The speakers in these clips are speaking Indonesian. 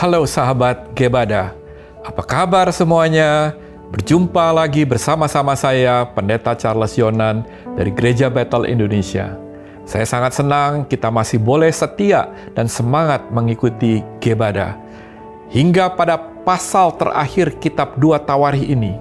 Halo sahabat Gebada, apa kabar semuanya? Berjumpa lagi bersama-sama saya, Pendeta Charles Yonan dari Gereja Bethel Indonesia. Saya sangat senang kita masih boleh setia dan semangat mengikuti Gebada. Hingga pada pasal terakhir kitab 2 Tawarikh ini.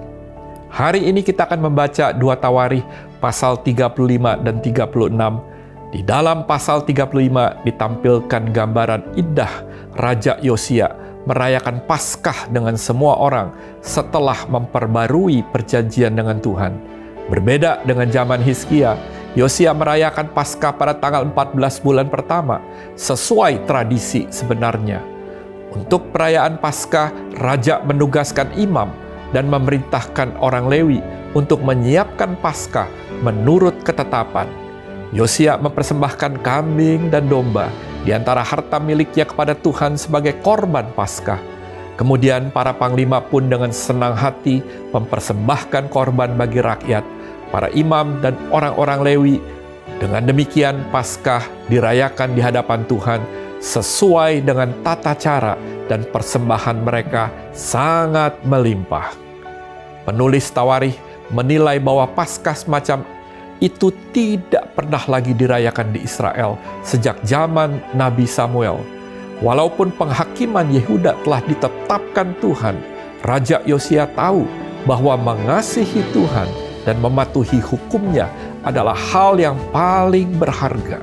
Hari ini kita akan membaca 2 Tawarikh pasal 35 dan 36. Di dalam pasal 35 ditampilkan gambaran indah Raja Yosia merayakan Paskah dengan semua orang setelah memperbarui perjanjian dengan Tuhan. Berbeda dengan zaman Hizkia, Yosia merayakan Paskah pada tanggal 14 bulan pertama, sesuai tradisi sebenarnya. Untuk perayaan Paskah, Raja menugaskan imam dan memerintahkan orang Lewi untuk menyiapkan Paskah menurut ketetapan. Yosia mempersembahkan kambing dan domba di antara harta miliknya kepada Tuhan sebagai korban Paskah. Kemudian para panglima pun dengan senang hati mempersembahkan korban bagi rakyat, para imam dan orang-orang Lewi. Dengan demikian Paskah dirayakan di hadapan Tuhan sesuai dengan tata cara dan persembahan mereka sangat melimpah. Penulis Tawarikh menilai bahwa Paskah semacam itu tidak pernah lagi dirayakan di Israel sejak zaman Nabi Samuel. Walaupun penghakiman Yehuda telah ditetapkan Tuhan, Raja Yosia tahu bahwa mengasihi Tuhan dan mematuhi hukumnya adalah hal yang paling berharga.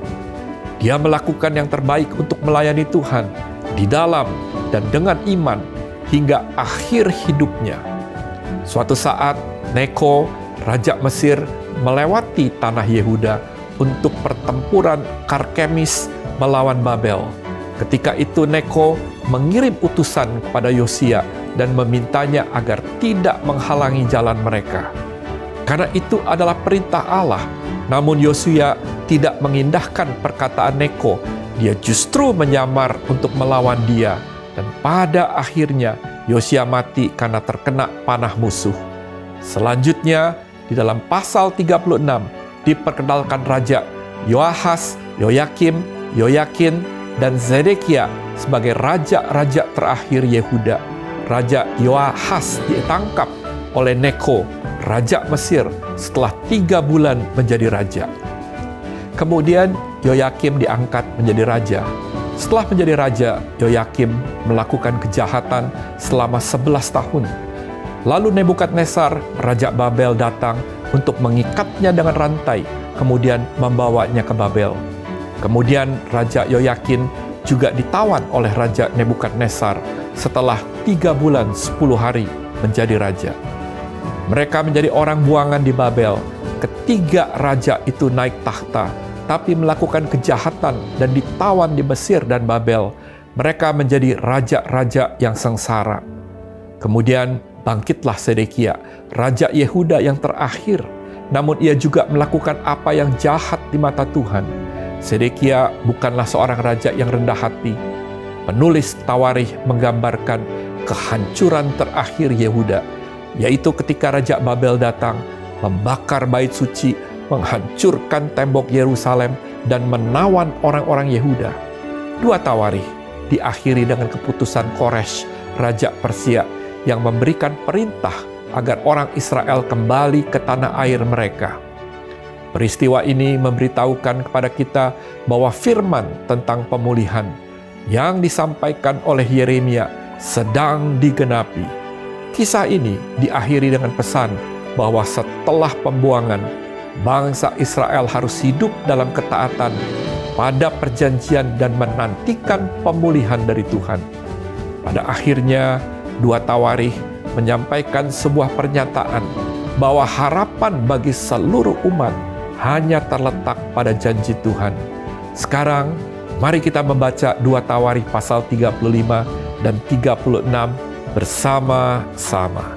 Dia melakukan yang terbaik untuk melayani Tuhan di dalam dan dengan iman hingga akhir hidupnya. Suatu saat, Neko, Raja Mesir, melewati tanah Yehuda untuk pertempuran Karkemis melawan Babel. Ketika itu Neko mengirim utusan kepada Yosia dan memintanya agar tidak menghalangi jalan mereka. Karena itu adalah perintah Allah, namun Yosia tidak mengindahkan perkataan Neko. Dia justru menyamar untuk melawan dia, dan pada akhirnya Yosia mati karena terkena panah musuh. Selanjutnya, di dalam pasal 36 diperkenalkan Raja Yoahas, Yoyakim, Yoyakin, dan Zedekia sebagai raja-raja terakhir Yehuda. Raja Yoahas ditangkap oleh Neko, Raja Mesir, setelah 3 bulan menjadi raja. Kemudian Yoyakim diangkat menjadi raja. Setelah menjadi raja, Yoyakim melakukan kejahatan selama 11 tahun. Lalu Nebukadnezar, Raja Babel datang untuk mengikatnya dengan rantai, kemudian membawanya ke Babel. Kemudian Raja Yoyakin juga ditawan oleh Raja Nebukadnezar setelah 3 bulan 10 hari menjadi raja. Mereka menjadi orang buangan di Babel. Ketiga raja itu naik tahta, tapi melakukan kejahatan dan ditawan di Mesir dan Babel. Mereka menjadi raja-raja yang sengsara. Kemudian bangkitlah Zedekia, Raja Yehuda yang terakhir, namun ia juga melakukan apa yang jahat di mata Tuhan. Zedekia bukanlah seorang raja yang rendah hati. Penulis Tawarikh menggambarkan kehancuran terakhir Yehuda, yaitu ketika Raja Babel datang, membakar bait suci, menghancurkan tembok Yerusalem, dan menawan orang-orang Yehuda. 2 Tawarikh diakhiri dengan keputusan Koresh, Raja Persia, yang memberikan perintah agar orang Israel kembali ke tanah air mereka. Peristiwa ini memberitahukan kepada kita bahwa firman tentang pemulihan yang disampaikan oleh Yeremia sedang digenapi. Kisah ini diakhiri dengan pesan bahwa setelah pembuangan, bangsa Israel harus hidup dalam ketaatan pada perjanjian dan menantikan pemulihan dari Tuhan. Pada akhirnya, 2 Tawarikh menyampaikan sebuah pernyataan bahwa harapan bagi seluruh umat hanya terletak pada janji Tuhan. Sekarang, mari kita membaca 2 Tawarikh pasal 35 dan 36 bersama-sama.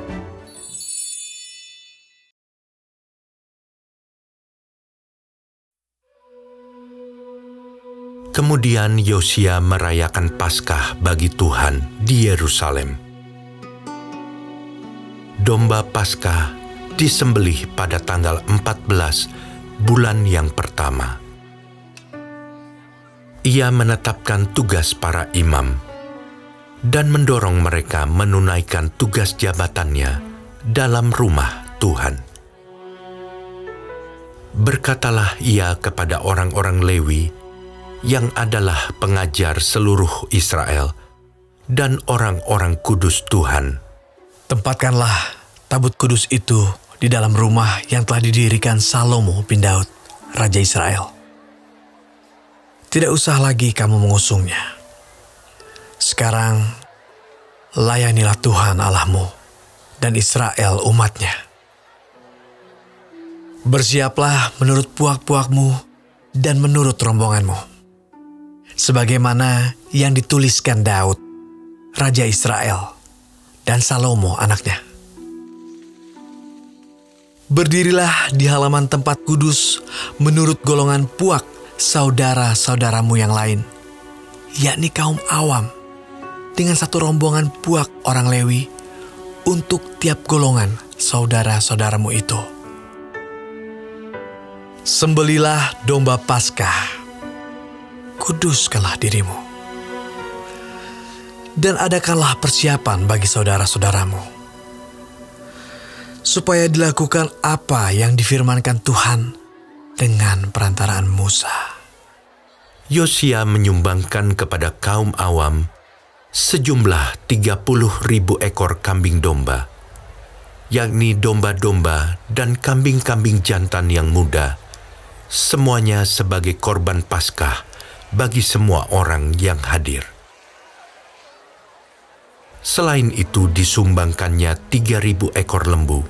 Kemudian Yosia merayakan Paskah bagi Tuhan di Yerusalem. Domba Paskah disembelih pada tanggal 14 bulan yang pertama. Ia menetapkan tugas para imam. dan mendorong mereka menunaikan tugas jabatannya dalam rumah Tuhan. Berkatalah ia kepada orang-orang Lewi yang adalah pengajar seluruh Israel dan orang-orang kudus Tuhan. Tempatkanlah tabut kudus itu di dalam rumah yang telah didirikan Salomo bin Daud, Raja Israel. Tidak usah lagi kamu mengusungnya. Sekarang, layanilah Tuhan Allahmu dan Israel umatnya. Bersiaplah menurut puak-puakmu dan menurut rombonganmu, sebagaimana yang dituliskan Daud, Raja Israel, dan Salomo anaknya. Berdirilah di halaman tempat kudus menurut golongan puak saudara-saudaramu yang lain, yakni kaum awam, dengan satu rombongan puak orang Lewi untuk tiap golongan saudara-saudaramu itu. Sembelilah domba Paskah, kuduskanlah dirimu, dan adakanlah persiapan bagi saudara-saudaramu, supaya dilakukan apa yang difirmankan Tuhan dengan perantaraan Musa. Yosia menyumbangkan kepada kaum awam sejumlah 30.000 ekor kambing domba, yakni domba-domba dan kambing-kambing jantan yang muda, semuanya sebagai korban Paskah bagi semua orang yang hadir. Selain itu disumbangkannya 3.000 ekor lembu,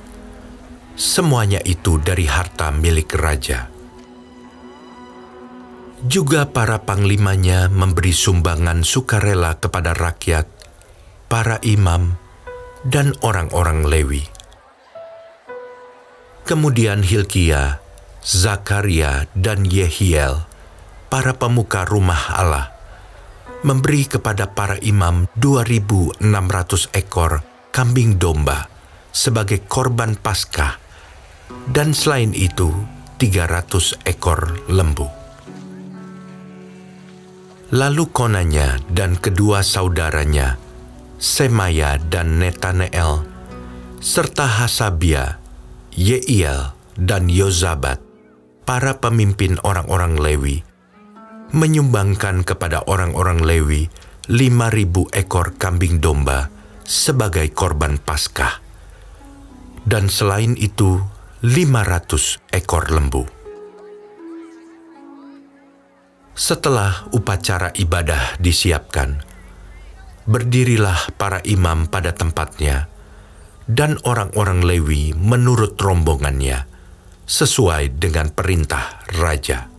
semuanya itu dari harta milik raja. Juga para panglimanya memberi sumbangan sukarela kepada rakyat, para imam, dan orang-orang Lewi. Kemudian Hilkia, Zakaria, dan Yehiel, para pemuka rumah Allah, memberi kepada para imam 2.600 ekor kambing domba sebagai korban Paskah, dan selain itu 300 ekor lembu. Lalu Konanya dan kedua saudaranya, Semaya dan Netaneel, serta Hasabia, Yeiel, dan Yozabat, para pemimpin orang-orang Lewi, menyumbangkan kepada orang-orang Lewi 5.000 ekor kambing domba sebagai korban Paskah, dan selain itu 500 ekor lembu. Setelah upacara ibadah disiapkan, berdirilah para imam pada tempatnya, dan orang-orang Lewi menurut rombongannya, sesuai dengan perintah raja.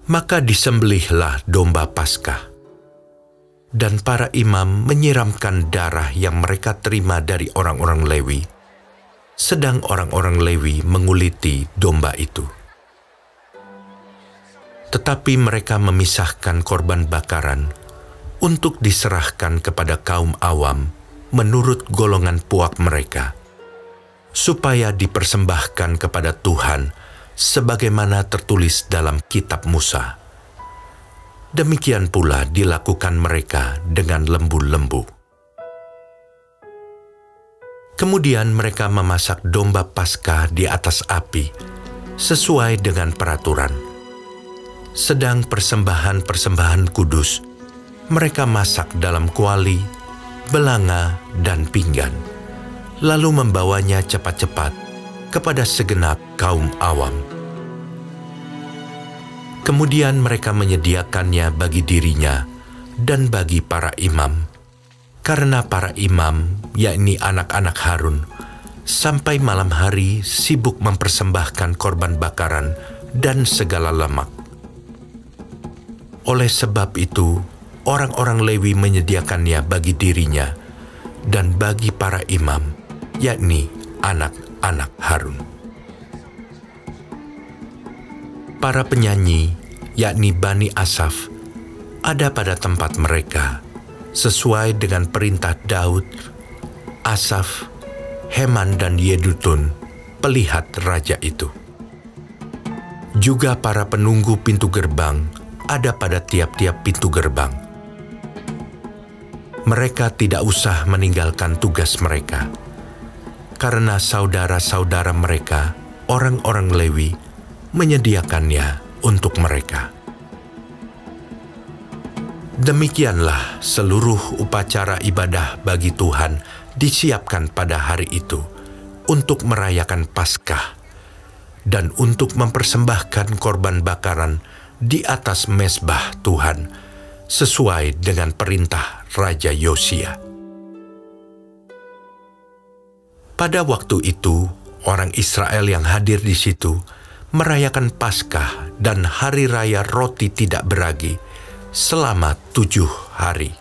Maka disembelihlah domba Paskah, dan para imam menyiramkan darah yang mereka terima dari orang-orang Lewi, sedang orang-orang Lewi menguliti domba itu. Tetapi mereka memisahkan korban bakaran untuk diserahkan kepada kaum awam menurut golongan puak mereka, supaya dipersembahkan kepada Tuhan sebagaimana tertulis dalam kitab Musa. Demikian pula dilakukan mereka dengan lembu-lembu. Kemudian mereka memasak domba Paskah di atas api sesuai dengan peraturan. Sedang persembahan-persembahan kudus mereka masak dalam kuali, belanga, dan pinggan, lalu membawanya cepat-cepat kepada segenap kaum awam. Kemudian mereka menyediakannya bagi dirinya dan bagi para imam, karena para imam, yakni anak-anak Harun, sampai malam hari sibuk mempersembahkan korban bakaran dan segala lemak. Oleh sebab itu, orang-orang Lewi menyediakannya bagi dirinya dan bagi para imam, yakni anak-anak Harun. Para penyanyi, yakni Bani Asaf, ada pada tempat mereka, sesuai dengan perintah Daud, Asaf, Heman, dan Yedutun, pelihat raja itu. Juga para penunggu pintu gerbang ada pada tiap-tiap pintu gerbang. mereka tidak usah meninggalkan tugas mereka, karena saudara-saudara mereka, orang-orang Lewi, menyediakannya untuk mereka. Demikianlah seluruh upacara ibadah bagi Tuhan disiapkan pada hari itu untuk merayakan Paskah dan untuk mempersembahkan korban bakaran di atas mezbah Tuhan sesuai dengan perintah Raja Yosia. Pada waktu itu, orang Israel yang hadir di situ merayakan Paskah dan Hari Raya Roti Tidak Beragi selama 7 hari.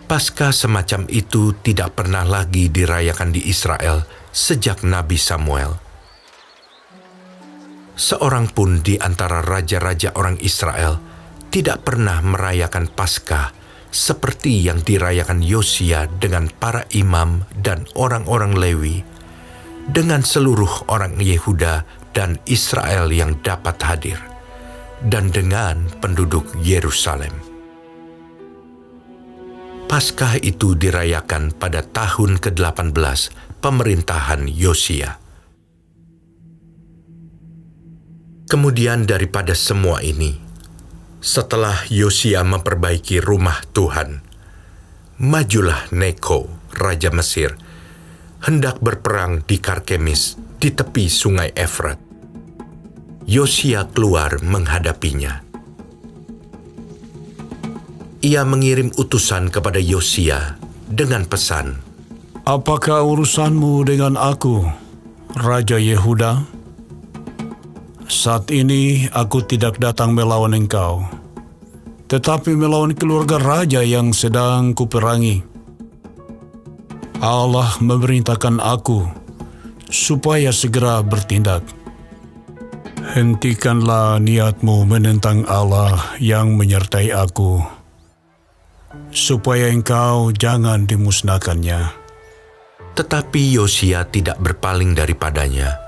Paskah semacam itu tidak pernah lagi dirayakan di Israel sejak Nabi Samuel. Seorang pun di antara raja-raja orang Israel tidak pernah merayakan Paskah seperti yang dirayakan Yosia dengan para imam dan orang-orang Lewi, dengan seluruh orang Yehuda dan Israel yang dapat hadir, dan dengan penduduk Yerusalem. Paskah itu dirayakan pada tahun ke-18 pemerintahan Yosia. Kemudian daripada semua ini, setelah Yosia memperbaiki rumah Tuhan, majulah Neko, Raja Mesir, hendak berperang di Karkemis di tepi sungai Efrat. Yosia keluar menghadapinya. Ia mengirim utusan kepada Yosia dengan pesan, "Apakah urusanmu dengan aku, Raja Yehuda? Saat ini aku tidak datang melawan engkau, tetapi melawan keluarga raja yang sedang kuperangi. Allah memerintahkan aku supaya segera bertindak. Hentikanlah niatmu menentang Allah yang menyertai aku, supaya engkau jangan dimusnahkannya." Tetapi Yosia tidak berpaling daripadanya,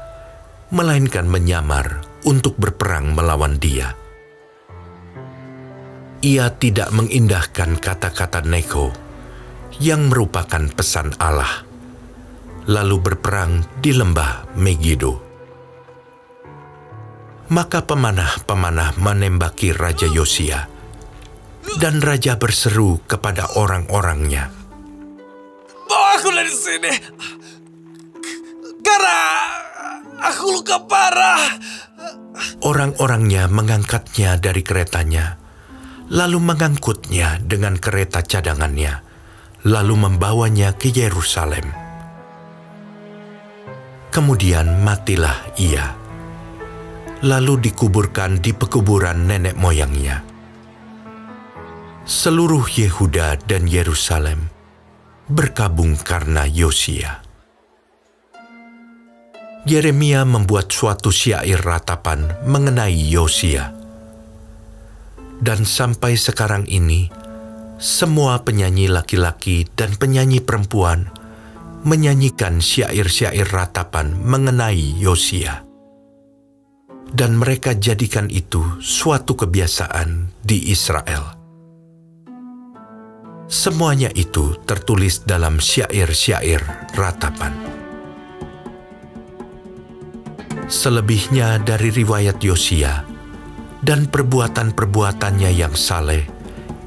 melainkan menyamar untuk berperang melawan dia. Ia tidak mengindahkan kata-kata Neko yang merupakan pesan Allah, lalu berperang di lembah Megido. Maka pemanah-pemanah menembaki Raja Yosia, dan Raja berseru kepada orang-orangnya, "Bawa aku dari sini, karena aku luka parah." Orang-orangnya mengangkatnya dari keretanya, lalu mengangkutnya dengan kereta cadangannya, lalu membawanya ke Yerusalem. Kemudian matilah ia, lalu dikuburkan di pekuburan nenek moyangnya. Seluruh Yehuda dan Yerusalem berkabung karena Yosia. Yeremia membuat suatu syair ratapan mengenai Yosia. Dan sampai sekarang ini, semua penyanyi laki-laki dan penyanyi perempuan menyanyikan syair-syair ratapan mengenai Yosia. Dan mereka jadikan itu suatu kebiasaan di Israel. Semuanya itu tertulis dalam syair-syair ratapan. Selebihnya dari riwayat Yosia dan perbuatan-perbuatannya yang saleh,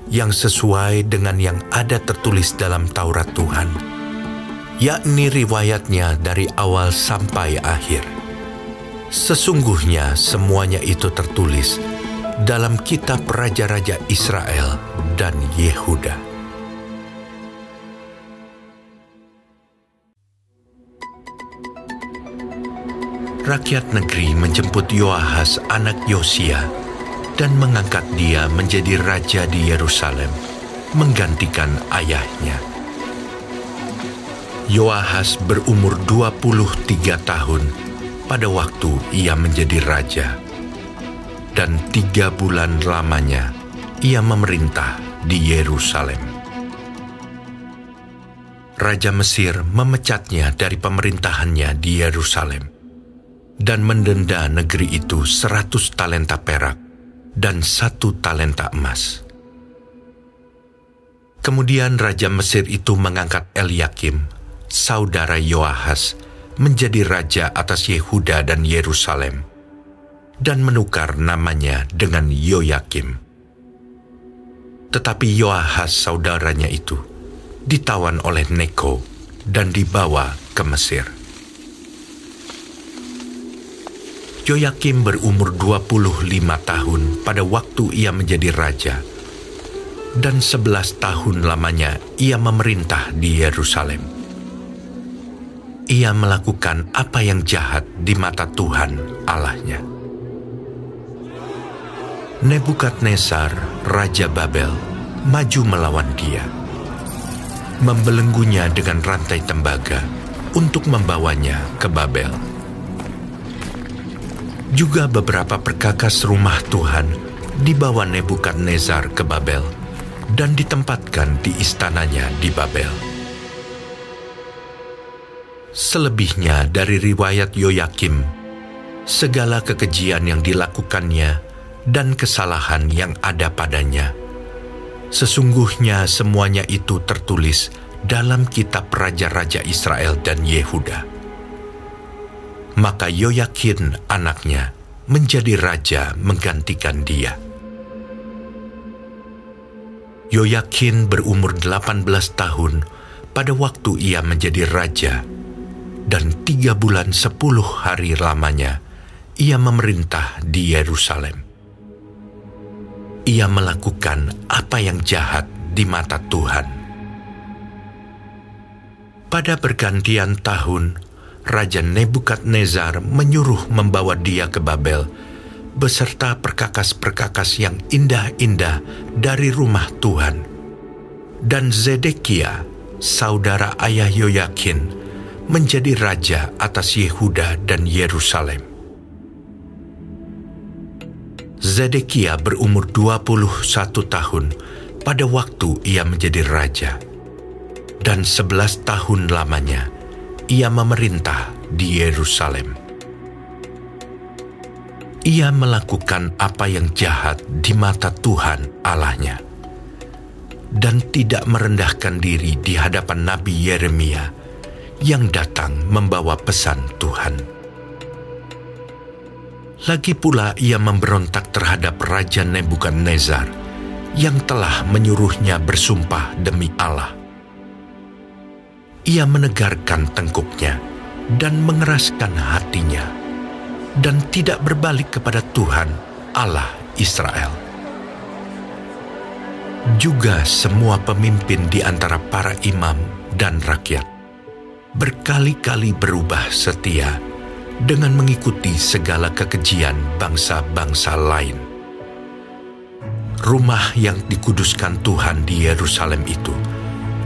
yang sesuai dengan yang ada tertulis dalam Taurat Tuhan, yakni riwayatnya dari awal sampai akhir. Sesungguhnya semuanya itu tertulis dalam kitab Raja-Raja Israel dan Yehuda. Rakyat negeri menjemput Yoahas anak Yosia dan mengangkat dia menjadi raja di Yerusalem, menggantikan ayahnya. Yoahas berumur 23 tahun pada waktu ia menjadi raja, dan 3 bulan lamanya ia memerintah di Yerusalem. Raja Mesir memecatnya dari pemerintahannya di Yerusalem dan mendenda negeri itu 100 talenta perak dan 1 talenta emas. Kemudian Raja Mesir itu mengangkat Eliakim, saudara Yoahas, menjadi raja atas Yehuda dan Yerusalem, dan menukar namanya dengan Yoyakim. Tetapi Yoahas saudaranya itu ditawan oleh Neko dan dibawa ke Mesir. Yoyakim berumur 25 tahun pada waktu ia menjadi raja, dan 11 tahun lamanya ia memerintah di Yerusalem. Ia melakukan apa yang jahat di mata Tuhan Allahnya. Nebukadnezar, Raja Babel, maju melawan dia, membelenggunya dengan rantai tembaga untuk membawanya ke Babel. Juga beberapa perkakas rumah Tuhan dibawa Nebukadnezar ke Babel dan ditempatkan di istananya di Babel. Selebihnya dari riwayat Yoyakim, segala kekejian yang dilakukannya dan kesalahan yang ada padanya, sesungguhnya semuanya itu tertulis dalam kitab Raja-Raja Israel dan Yehuda. Maka Yoyakin anaknya menjadi raja menggantikan dia. Yoyakin berumur 18 tahun pada waktu ia menjadi raja, dan 3 bulan 10 hari lamanya ia memerintah di Yerusalem. Ia melakukan apa yang jahat di mata Tuhan. Pada pergantian tahun, Raja Nebukadnezar menyuruh membawa dia ke Babel beserta perkakas-perkakas yang indah-indah dari rumah Tuhan. Dan Zedekia, saudara ayah Yoyakin, menjadi raja atas Yehuda dan Yerusalem. Zedekia berumur 21 tahun pada waktu ia menjadi raja, dan 11 tahun lamanya ia memerintah di Yerusalem. Ia melakukan apa yang jahat di mata Tuhan Allahnya, dan tidak merendahkan diri di hadapan Nabi Yeremia yang datang membawa pesan Tuhan. Lagi pula ia memberontak terhadap Raja Nebukadnezar yang telah menyuruhnya bersumpah demi Allah. Ia menegarkan tengkuknya dan mengeraskan hatinya, dan tidak berbalik kepada Tuhan Allah Israel. Juga semua pemimpin di antara para imam dan rakyat berkali-kali berubah setia dengan mengikuti segala kekejian bangsa-bangsa lain. Rumah yang dikuduskan Tuhan di Yerusalem itu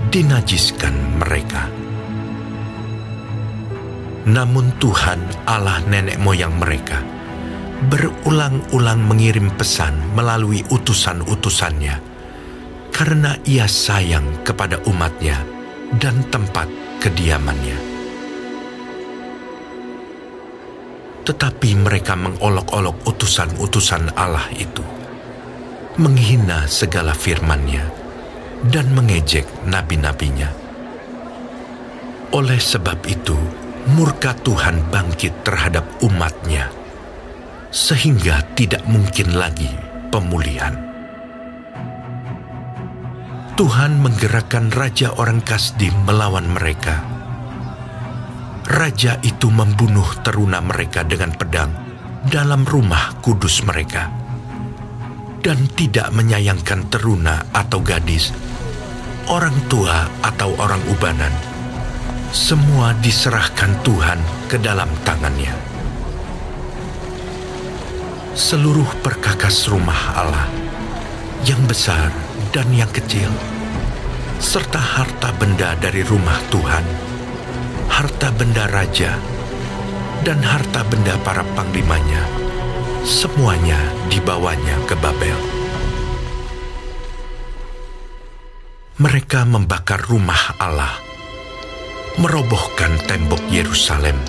dinajiskan mereka. Namun Tuhan Allah nenek moyang mereka berulang-ulang mengirim pesan melalui utusan-utusannya, karena ia sayang kepada umatnya dan tempat kediamannya. Tetapi mereka mengolok-olok utusan-utusan Allah itu, menghina segala firman-Nya, dan mengejek nabi-nabinya. Oleh sebab itu, murka Tuhan bangkit terhadap umat-Nya, sehingga tidak mungkin lagi pemulihan. Tuhan menggerakkan raja orang Kasdim melawan mereka. Raja itu membunuh teruna mereka dengan pedang dalam rumah kudus mereka, dan tidak menyayangkan teruna atau gadis, orang tua atau orang ubanan. Semua diserahkan Tuhan ke dalam tangannya. Seluruh perkakas rumah Allah, yang besar dan yang kecil, serta harta benda dari rumah Tuhan, harta benda raja, dan harta benda para panglimanya, semuanya dibawanya ke Babel. Mereka membakar rumah Allah, merobohkan tembok Yerusalem,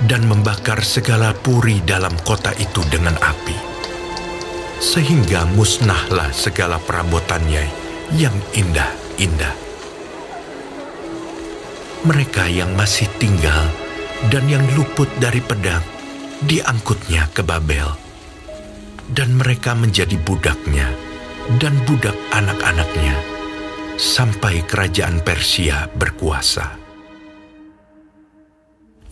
dan membakar segala puri dalam kota itu dengan api, sehingga musnahlah segala perabotannya yang indah-indah. Mereka yang masih tinggal dan yang luput dari pedang diangkutnya ke Babel, dan mereka menjadi budaknya dan budak anak-anaknya sampai kerajaan Persia berkuasa.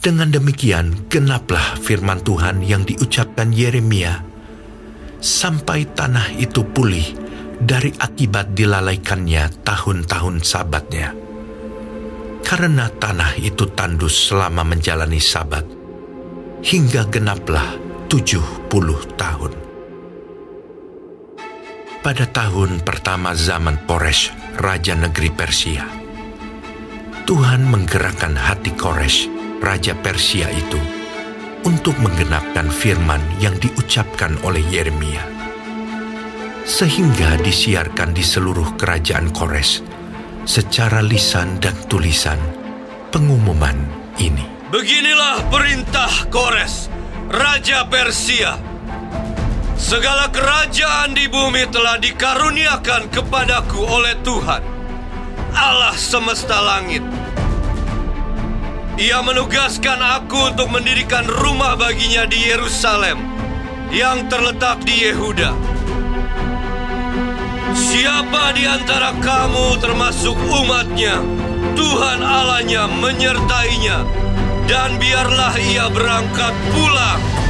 Dengan demikian genaplah firman Tuhan yang diucapkan Yeremia, sampai tanah itu pulih dari akibat dilalaikannya tahun-tahun sabatnya. Karena tanah itu tandus selama menjalani sabat, hingga genaplah 70 tahun. Pada tahun pertama zaman Koresh, raja negeri Persia, Tuhan menggerakkan hati Koresh, raja Persia itu, untuk menggenapkan firman yang diucapkan oleh Yeremia. Sehingga disiarkan di seluruh kerajaan Koresh, secara lisan dan tulisan, pengumuman ini. Beginilah perintah Koresh, raja Persia. Segala kerajaan di bumi telah dikaruniakan kepadaku oleh Tuhan, Allah semesta langit. Ia menugaskan aku untuk mendirikan rumah baginya di Yerusalem, yang terletak di Yehuda. Siapa di antara kamu termasuk umatnya, Tuhan Allahnya menyertainya, dan biarlah ia berangkat pulang